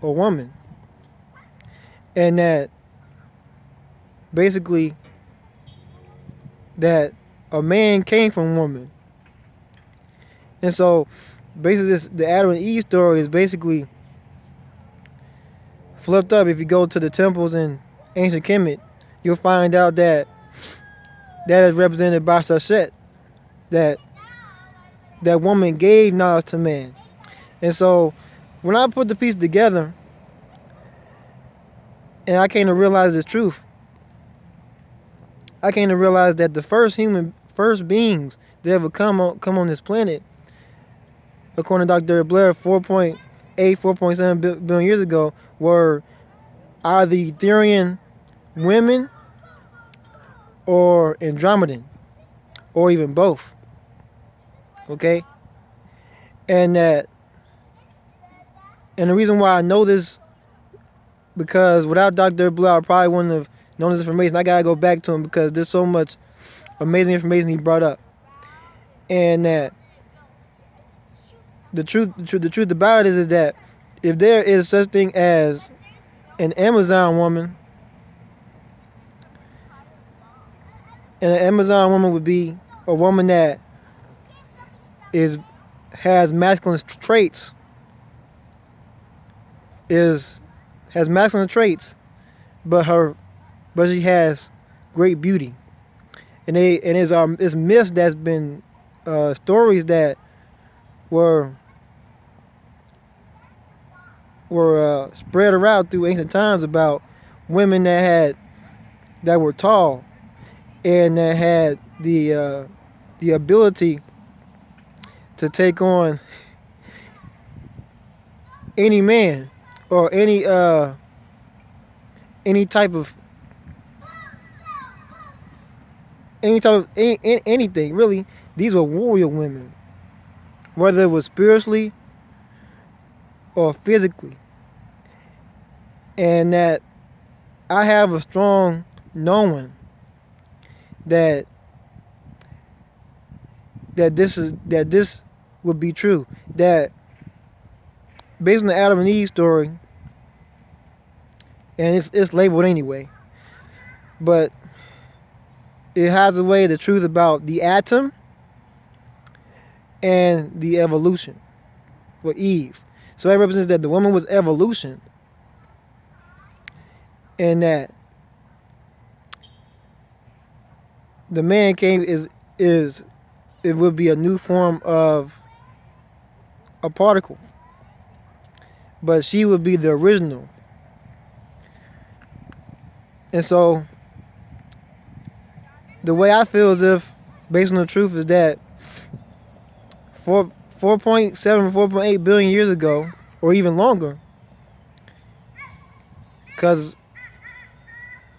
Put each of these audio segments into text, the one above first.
a woman, and that basically that a man came from a woman. And so basically the Adam and Eve story is basically flipped up. If you go to the temples in ancient Kemet, you'll find out that that is represented by Sashet, that that woman gave knowledge to man. And so when I put the piece together and I came to realize the truth, I came to realize that the first beings that ever come on this planet, according to Dr. Blair, 4.8, 4.7 billion years ago, were either Etherean women or Andromedan, or even both. Okay? And the reason why I know this, because without Dr. Blair, I probably wouldn't have known this information. I gotta go back to him because there's so much amazing information he brought up. And that the truth about it is that if there is such thing as an Amazon woman, and an Amazon woman would be a woman that has masculine traits, has masculine traits, but she has great beauty. And it's myths that's been stories that were spread around through ancient times about women that were tall and that had the ability to take on any man or any type of anything really. These were warrior women, whether it was spiritually or physically. And that I have a strong knowing that this would be true. That based on the Adam and Eve story, and it's labeled anyway, but it has away the truth about the atom and the evolution for Eve. So that represents that the woman was evolution, and that the man came it would be a new form of a particle, but she would be the original. And so the way I feel as if, based on the truth, is that 4.7, 4.8 billion years ago, or even longer, because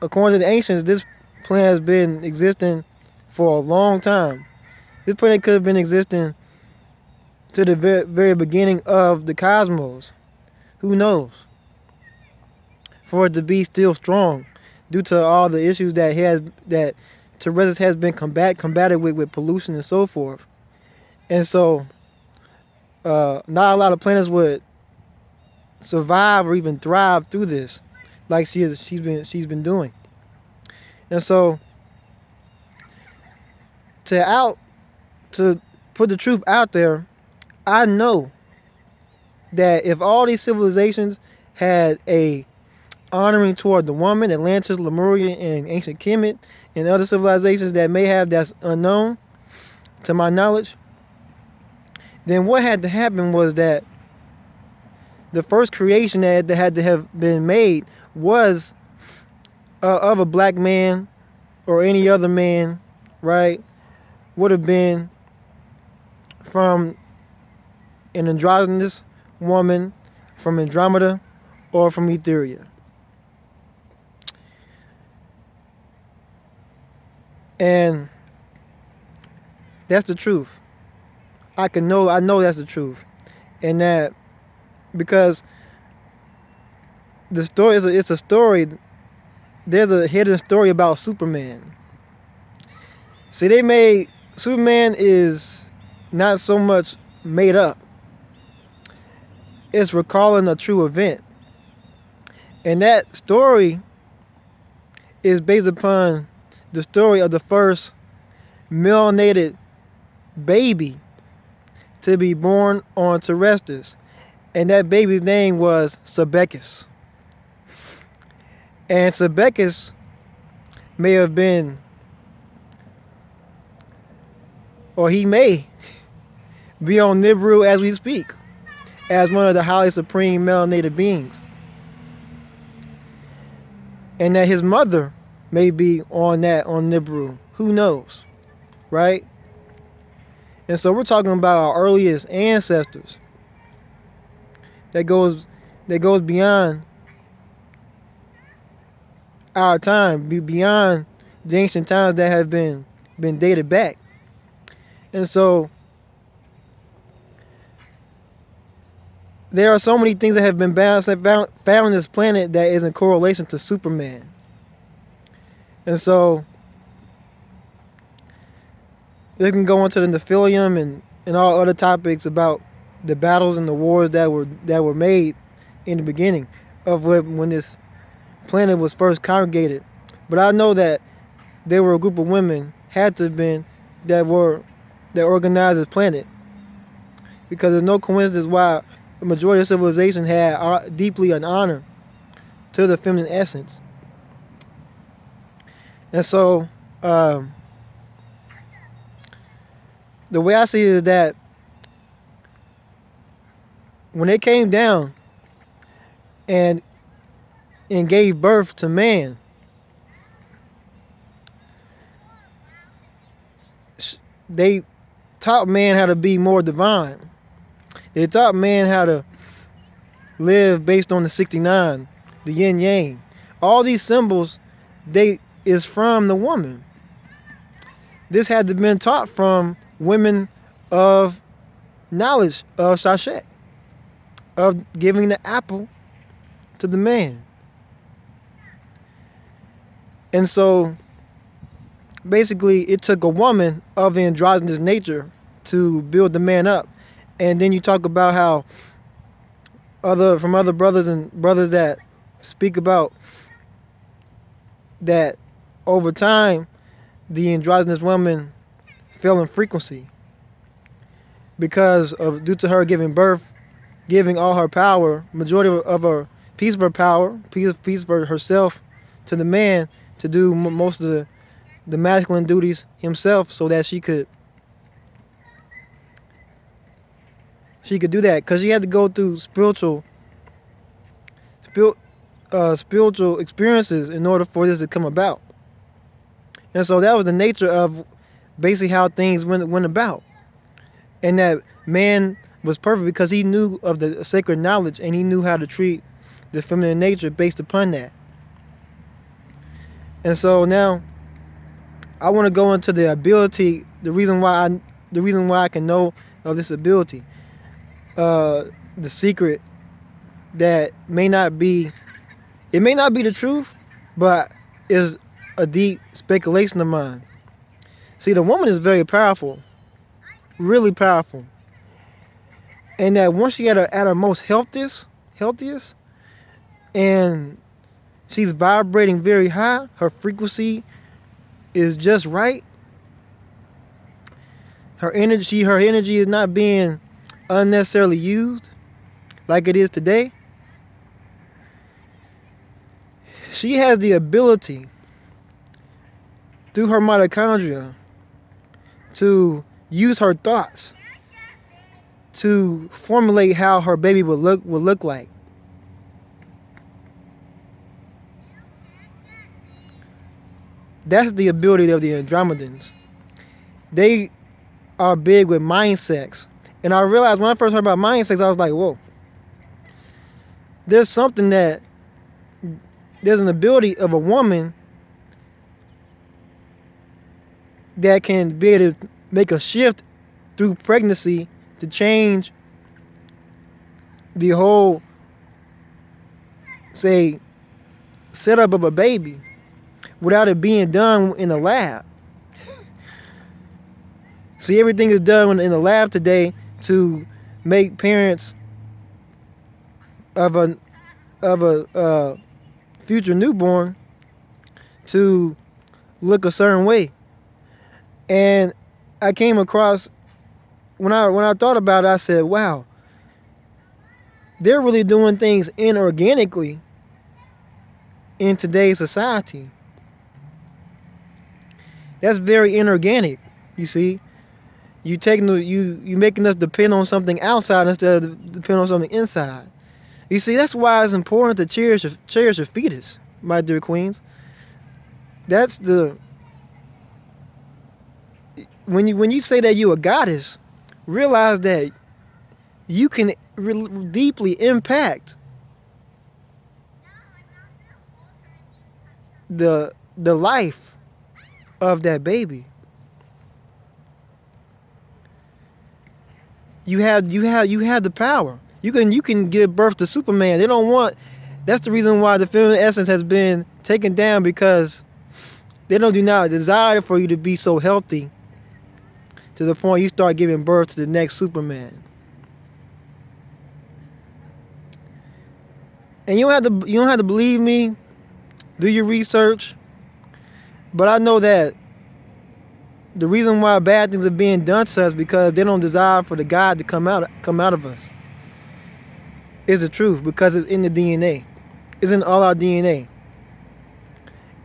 according to the ancients, this planet has been existing for a long time. This planet could have been existing to the very, very beginning of the cosmos. Who knows? For it to be still strong, due to all the issues that Terrestas has been combated with pollution and so forth. And so not a lot of planets would survive or even thrive through this, like she's been doing. And so to put the truth out there, I know that if all these civilizations had a honoring toward the woman, Atlantis, Lemuria, and ancient Kemet, and other civilizations that may have that's unknown to my knowledge, then what had to happen was that the first creation that had to have been made was of a black man or any other man, right, would have been from an androgynous woman from Andromeda or from Etherean. And that's the truth. I know that's the truth. And that because the story it's a story, there's a hidden story about Superman. See, Superman is not so much made up. It's recalling a true event. And that story is based upon the story of the first melanated baby to be born on Terrestas. And that baby's name was Sebekis. And Sebekis may have been, or he may be on Nibiru as we speak, as one of the highly supreme melanated beings. And that his mother may be on Nibiru. Who knows? Right? And so we're talking about our earliest ancestors. That goes beyond our time, beyond the ancient times that have been dated back. And so there are so many things that have been found on this planet that is in correlation to Superman. And so they can go into the Nephilim and all other topics about the battles and the wars that were made in the beginning of when this planet was first congregated. But I know that there were a group of women, had to have been, that organized this planet, because there's no coincidence why the majority of civilization had deeply an honor to the feminine essence. And so the way I see it is that when they came down and gave birth to man, they taught man how to be more divine. They taught man how to live based on the 69, the yin yang. All these symbols, is from the woman. This had to have been taught from women of knowledge of sachet, of giving the apple to the man. And so basically it took a woman of androgynous nature to build the man up. And then you talk about how other brothers that speak about that over time the androgynous woman fell in frequency due to her giving birth, giving all her power, majority of her piece of her power, piece of herself to the man to do most of the masculine duties himself, so that she could do that, because she had to go through spiritual experiences in order for this to come about. And so that was the nature of basically how things went about. And that man was perfect because he knew of the sacred knowledge, and he knew how to treat the feminine nature based upon that. And so now I want to go into the ability, the reason why I can know of this ability. The secret that may not be the truth, but is a deep speculation of mine. See, the woman is very powerful, really powerful, and that once she at her most healthiest, and she's vibrating very high, her frequency is just right. Her energy is not being unnecessarily used like it is today. She has the ability through her mitochondria to use her thoughts to formulate how her baby would look like. That's the ability of the Andromedans. They are big with mind sex. And I realized when I first heard about mind sex, I was like, whoa. There's an ability of a woman that can be able to make a shift through pregnancy to change the whole, say, setup of a baby without it being done in a lab. See, everything is done in the lab today to make parents of a future newborn to look a certain way. And I came across, when I thought about it, I said, wow, they're really doing things inorganically in today's society. That's very inorganic, you see. You making us depend on something outside instead of depend on something inside. You see, that's why it's important to cherish your fetus, my dear queens. That's the when you say that you're a goddess, realize that you can deeply impact the life of that baby. You have the power. You can give birth to Superman. They don't want. That's the reason why the feminine essence has been taken down, because they do not desire for you to be so healthy to the point you start giving birth to the next Superman. And you don't have to believe me. Do your research. But I know that the reason why bad things are being done to us because they don't desire for the God to come out of us. Is the truth, because it's in the DNA. It's in all our DNA.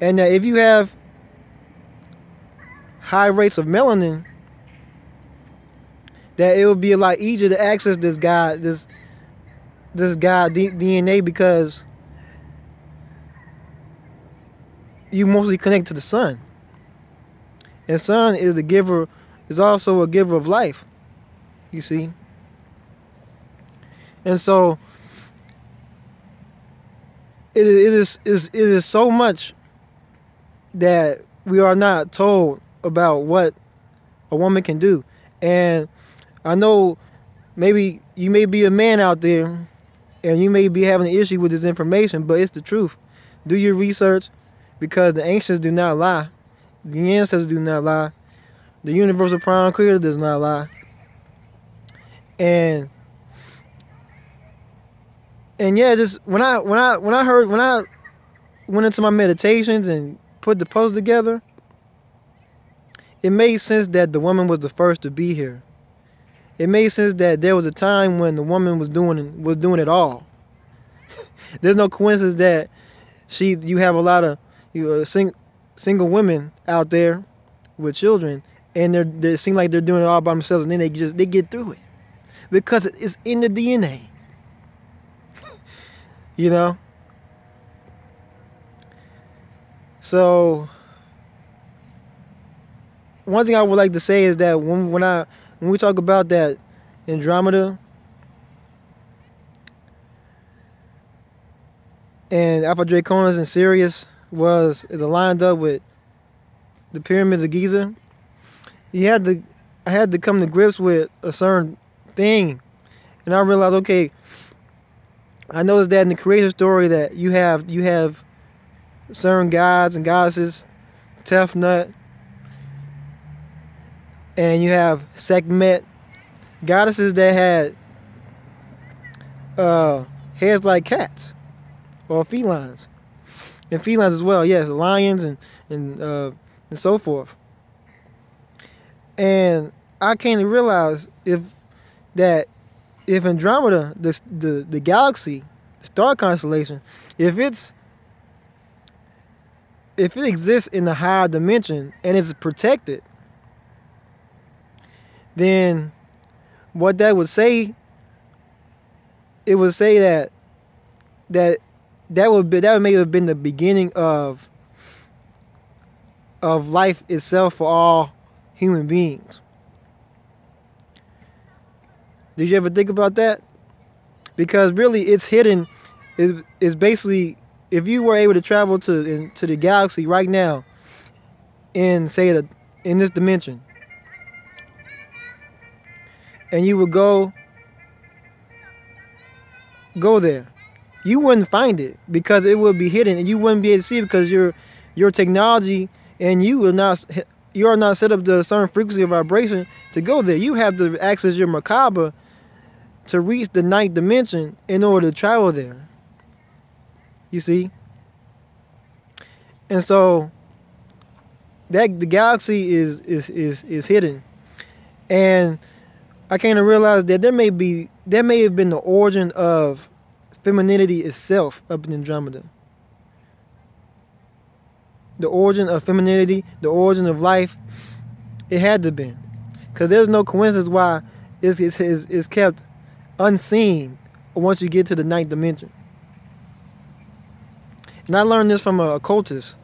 And that if you have high rates of melanin, that it will be a lot easier to access this God DNA, because you mostly connect to the sun. And sun is the giver, is also a giver of life. You see? And so it is so much that we are not told about what a woman can do. And I know maybe you may be a man out there and you may be having an issue with this information, but it's the truth. Do your research, because the ancients do not lie. The ancestors do not lie. The universal prime creator does not lie. And yeah, just when I went into my meditations and put the post together, it made sense that the woman was the first to be here. It made sense that there was a time when the woman was doing it all. There's no coincidence that you have a lot of single women out there with children, and they seem like they're doing it all by themselves, and then they get through it because it's in the DNA. You know. So one thing I would like to say is that when we talk about that Andromeda and Alpha Draconis and Sirius is aligned up with the pyramids of Giza, I had to come to grips with a certain thing, and I realized, okay, I noticed that in the creation story that you have certain gods and goddesses, Tefnut, and you have Sekhmet, goddesses that had heads like cats or felines, and felines as well. Yes, lions and so forth. And I came to realize if Andromeda, the galaxy, the star constellation, if it exists in the higher dimension and is protected, then what that would say, it would say that may have been the beginning of life itself for all human beings. Did you ever think about that? Because really, it's hidden. Is basically, if you were able to travel to the galaxy right now, in this dimension, and you would go there, you wouldn't find it because it would be hidden, and you wouldn't be able to see it because your technology and you are not set up to a certain frequency of vibration to go there. You have to access your Merkaba to reach the ninth dimension in order to travel there. You see? And so that the galaxy is hidden. And I came to realize that there may have been the origin of femininity itself up in Andromeda. The origin of femininity, the origin of life, it had to be. Because there's no coincidence why it's kept unseen once you get to the ninth dimension. And I learned this from a occultist.